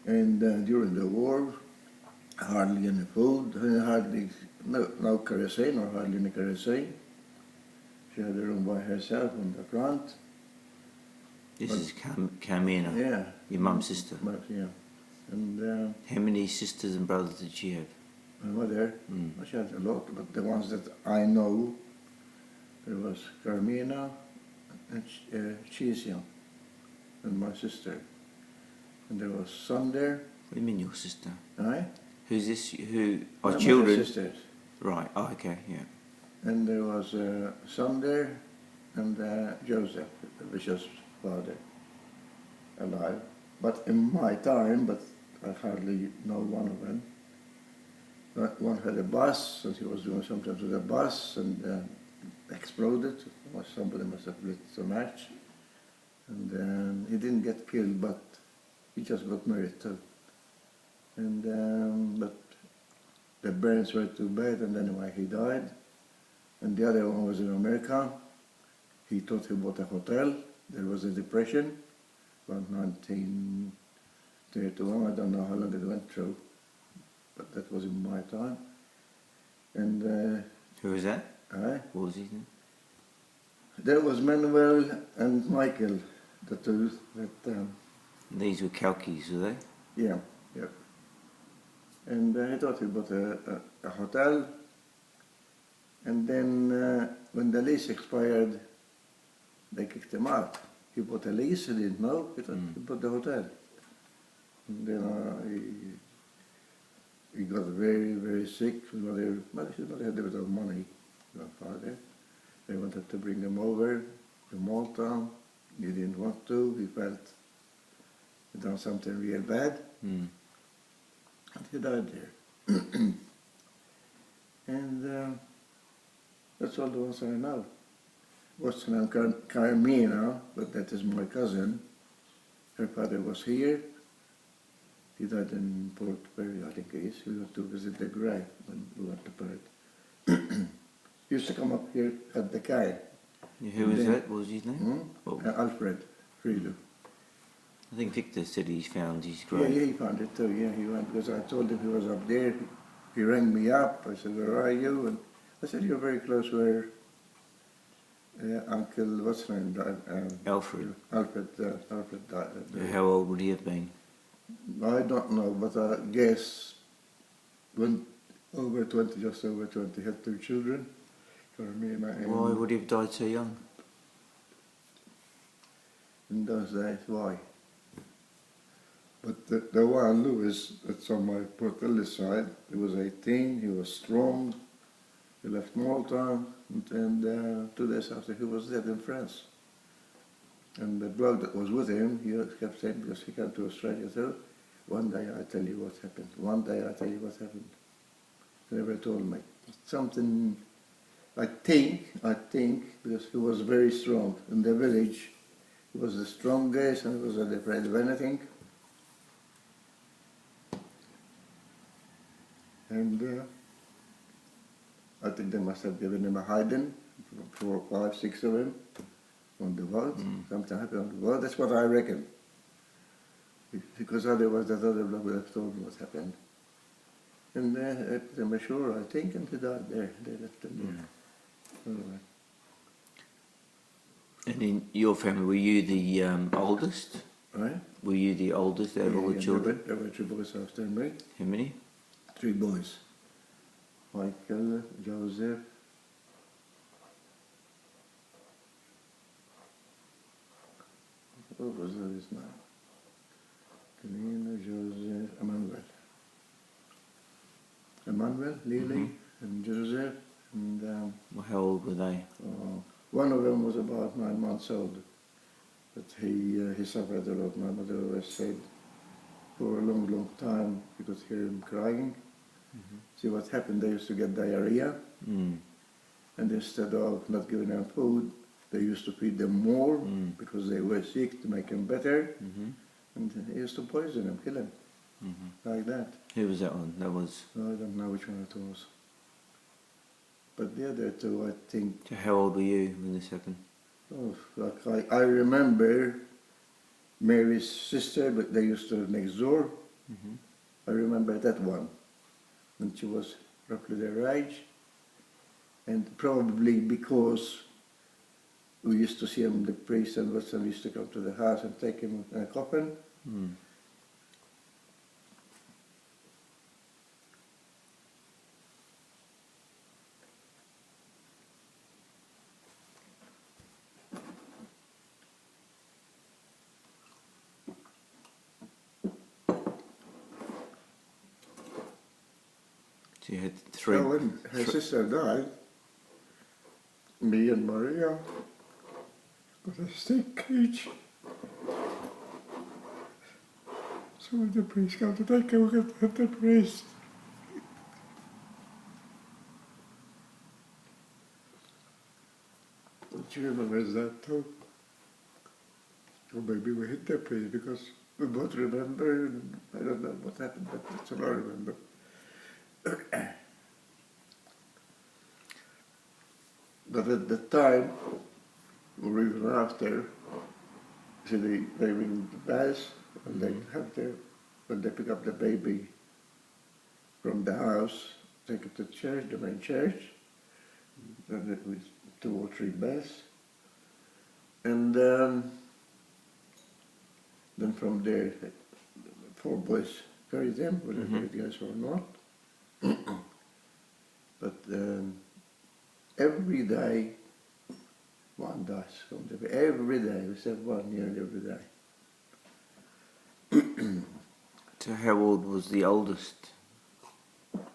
And during the war, hardly any food, hardly no kerosene or hardly any kerosene. She had a room by herself on the front. This is Carmina, Yeah. your mum's sister. Yeah. And how many sisters and brothers did she have? my mother, she had a lot, but the ones that I know, there was Carmina and Chisia and my sister. And there was son there. What do you mean your sister? Aye? Who's this? Who? Oh, My children? sisters. Right, oh, okay, yeah. And there was son there and Joseph, the bishop's father, alive. But in my time, but I hardly know one of them. One had a bus, and he was doing something to the bus, and exploded. Or somebody must have lit the match. And he didn't get killed, but he just got married too. And but the burns were too bad, and anyway he died. And the other one was in America. He thought he bought a hotel. There was a depression, around 1931. I don't know how long it went through, but that was in my time. And who was that? What was his name? There was Manuel and Michael, the two that. These were Cauchis, were they? Yeah, yeah. And he thought he bought a hotel. And then when the lease expired, they kicked him out. He bought a lease, he didn't know, he thought he bought the hotel. And then he got very, very sick. His mother had a bit of money, my father. They wanted to bring him over to Malta. He didn't want to. He felt he'd done something real bad. And he died there. And that's all the ones I know. What's her name? Carmina, but that is my cousin. Her father was here. He died in Portelli, I think it is. We went to visit the grave when we went to Perth. He used to come up here at the cairn. Yeah, who was that? What was his name? Alfred Friedel. I think Victor said he found his grave. Yeah, he found it too. Yeah, he went because I told him he was up there. He rang me up. I said, "Where are you?" And I said, "You're very close where Uncle, what's his name, died." Alfred. Alfred died. How old would he have been? I don't know, but I guess when over 20, just over 20, had 2 children. Carmina and Why would he have died so young? in those days, why? But the one, Louis, that's on my Portelli side, he was 18, he was strong, he left Malta, and 2 days after he was dead in France. And the bloke that was with him, he kept saying, because he came to Australia too, "One day I tell you what happened, one day I tell you what happened." He never told me. Something, I think, because he was very strong in the village, he was the strongest and he wasn't afraid of anything. And I think they must have given him a hiding, 4, 5, 6 of them on the road. Something happened on the road. That's what I reckon. Because otherwise that other bloke would have told me what happened. And they put him ashore, I think, and he died there. They left him there. Anyway. And in your family, were you the oldest? Right? Were you the oldest out of all the children? There were 3 boys after me. How many? 3 boys. Michael, Joseph, what was his name? Karina, Joseph, Emmanuel, Lily, and Joseph, and Well, how old were they? one of them was about 9 months old, but he suffered a lot. My mother always said for a long, long time you could hear him crying. See what happened, they used to get diarrhea, and instead of not giving them food, they used to feed them more because they were sick to make them better, and they used to poison them, kill them, like that. Who was that one? That was... I don't know which one it was. But the other 2, I think... So how old were you when this happened? Oh, like I remember Mary's sister, but they used to live next door, I remember that one. And she was roughly their age. And probably because we used to see him, the priest and Watson used to come to the house and take him in a coffin. So you had three. So when her sister died, me and Maria got a steak each. So when the priest came to take him, we got the priest. She remembers that too. Or maybe we hit the priest because we both remember, and I don't know what happened, but that's all I remember. But at the time, or even after, see they ring the bells and they have when they pick up the baby from the house, take it to church, the main church, and it was 2 or 3 bells. And then from there, 4 boys carry them, whether they're guys or not. But every day, one dies from the baby. Every day, we said 1 year every day. So how old was the oldest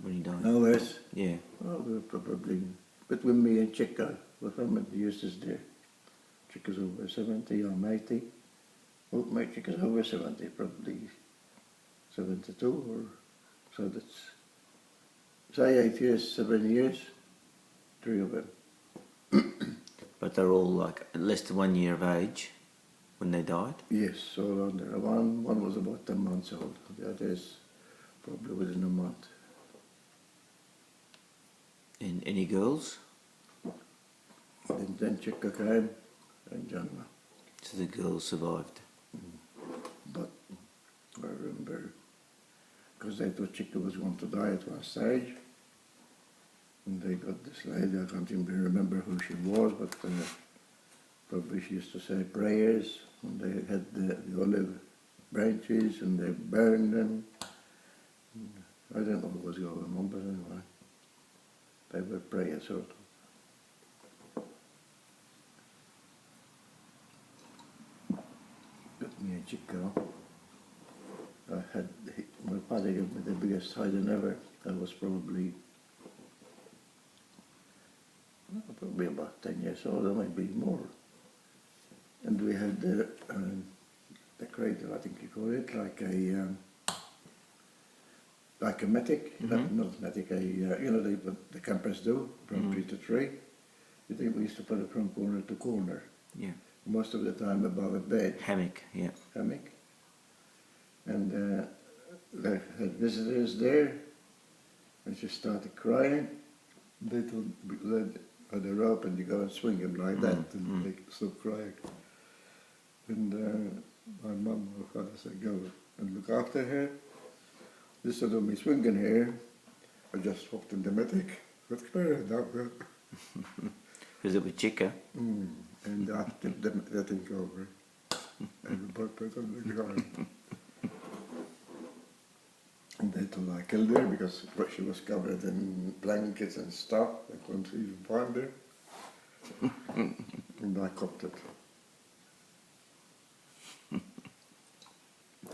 when he died? Ours, Yeah. well, we were probably between me and Chico. Well, how many years is there? Chico's over 70, I'm 80. Well, my Chico's over 70, probably 72 or so. That's say 8 years, 7 years, 3 of them. But they're all like less than 1 year of age when they died? Yes, so around there. One was about 10 months old. The other is probably within a month. And any girls? And then Chico came and John. So the girls survived. But I remember, because they thought Chico was going to die at one stage. And they got this lady, I can't even remember who she was, but probably she used to say prayers. And they had the olive branches and they burned them. And I don't know what was going on, but anyway, they were prayers sort of. Got me a Chico. My father gave me the biggest hiding ever. I was probably about 10 years old, or maybe more. And we had the cradle, I think you call it, like a matic, not matic, you know, the campers do, from tree to tree. You think we used to put it from corner to corner. Yeah. Most of the time above a bed. Hammock, yeah. Hammock. And they had visitors there, and she started crying. They told they had a rope and you go and swing him like that, and they stop crying. And my mum or father said, go and look after her. Instead of me swinging her, I just walked in the medic, got her down there. Because it was Chica. And I tipped the thing over. Everybody put on the ground. And they thought I killed her because she was covered in blankets and stuff. I couldn't even find her. And I copped it.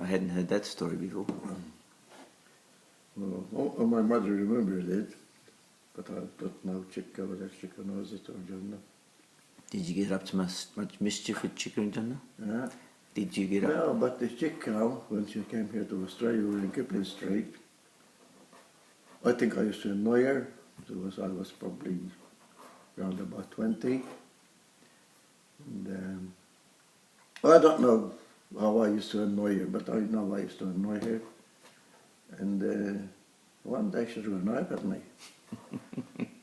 I hadn't heard that story before. Well, my mother remembered it, but I don't know Chica, whether Chica knows it or Jonna. Did you get up to much mischief with Chica and Jonna? Yeah. Did you get up? No, but the Chica, when she came here to Australia, we were in Kipling Street. I think I used to annoy her. I was probably around about 20. And I don't know how I used to annoy her, but I know I used to annoy her. And one day she threw a knife at me,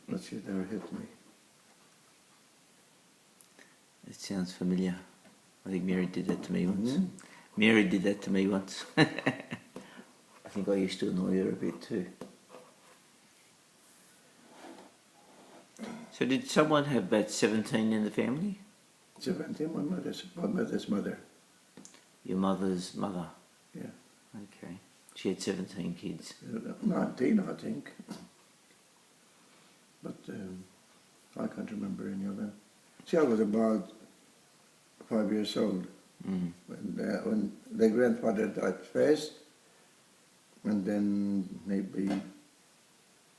but she never hit me. It sounds familiar. I think Mary did that to me once. Mary did that to me once. think I used to annoy her a bit too. So did someone have about 17 in the family? 17, my mother's mother. Your mother's mother? Yeah. Okay. She had 17 kids. 19, I think. But I can't remember any of them. See, I was about 5 years old when the grandfather died first, and then maybe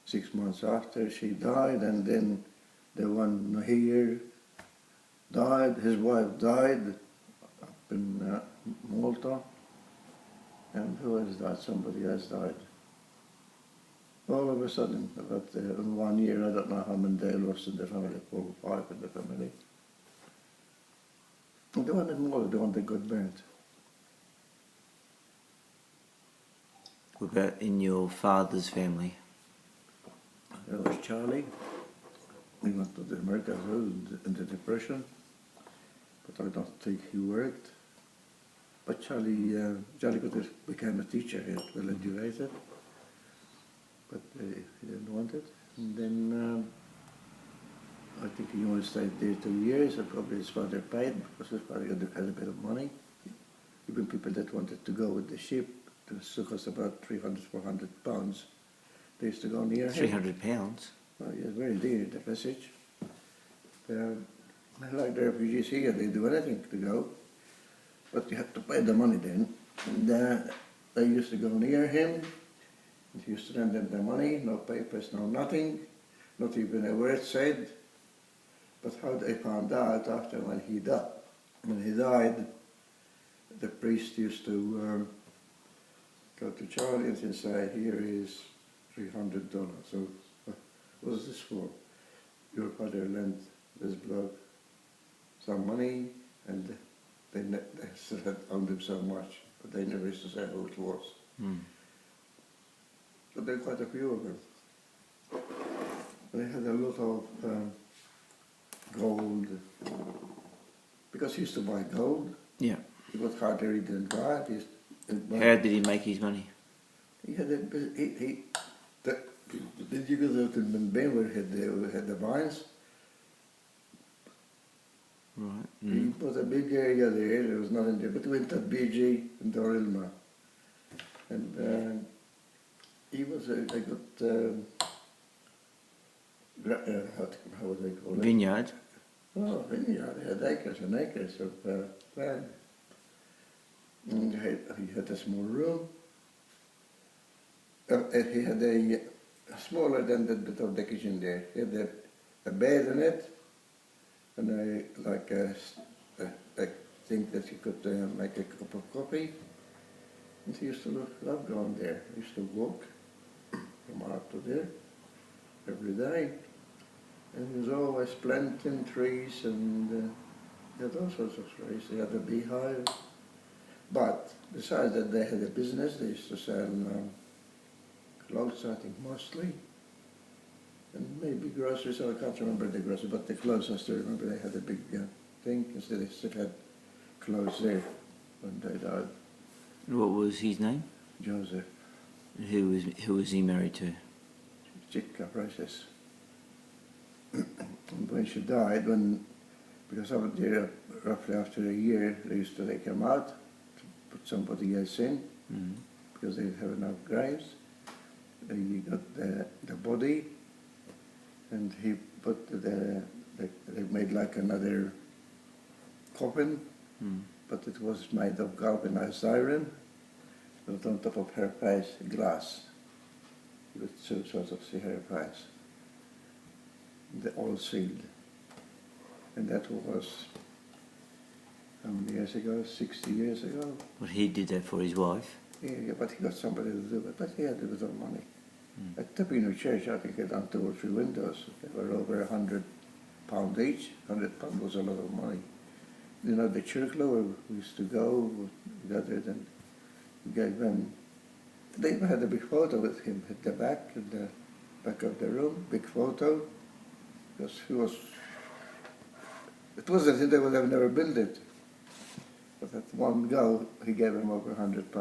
6 months after she died, and then the one here died, his wife died up in Malta, and who else died? Somebody else died. All of a sudden, about in 1 year, I don't know how many they lost in the family, 4 or 5 in the family. And the one in Malta, the one that got burnt. What about in your father's family? There was Charlie. He went to the America in the Depression, but I don't think he worked. But Charlie became a teacher. He was well educated, but he didn't want it. And then I think he only stayed there 2 years, and probably his father paid because his father had a bit of money. Even people that wanted to go with the ship, it cost about 300, 400 pounds. They used to go near him. 300 pounds? Well, yeah, very dear, the passage. Like the refugees here, they do anything to go, but you have to pay the money then. And they used to go near him, and he used to lend them the money, no papers, no nothing, not even a word said. But how they found out after when he died, the priest used to go to Charlie and say, here is $300. So what is this for? Your father lent this bloke some money, and they still had owed him so much, but they never used to say who it was. But there are quite a few of them. They had a lot of gold, because he used to buy gold. Yeah. It was harder he didn't buy it. How did he make his money? He had did you go to Ben where he had the vines? Right. He was a big area there was nothing there between Tadbiji and Dorilma. And he was a good, how would they call it? Vineyard? Oh, vineyard. He had acres and acres of land. And he had a small room. He had a smaller than the bit of the kitchen there. He had a bed in it, and a thing that you could make a cup of coffee. And he used to love going there. He used to walk from out to there every day. And he was always planting trees, and he had all sorts of trees. He had a beehive. But besides that, they had a business. They used to sell clothes, I think, mostly. And maybe groceries. I can't remember the groceries, but the clothes I still remember. They had a big thing, because they still had clothes there when they died. What was his name? Joseph. Who was he married to? Chitka Princess. And when she died, because I was there roughly after a year, they used to take him out to put somebody else in, because they didn't have enough graves. They got the body, and he put they made like another coffin, but it was made of galvanized iron, but on top of her face, glass. You could sort of see her face. They all sealed. And that was, how many years ago? 60 years ago? Well, he did that for his wife. Yeah, but he got somebody to do it. But he had it with all money. At Tapino Church, I think he had done 2 or 3 windows. They were over £100 each. £100 was a lot of money. You know, the church where we used to go, we gathered and we gave them. They even had a big photo with him at the back of the room, big photo. Because he was, it wasn't him, they would have never built it. But at one go, he gave him over £100 to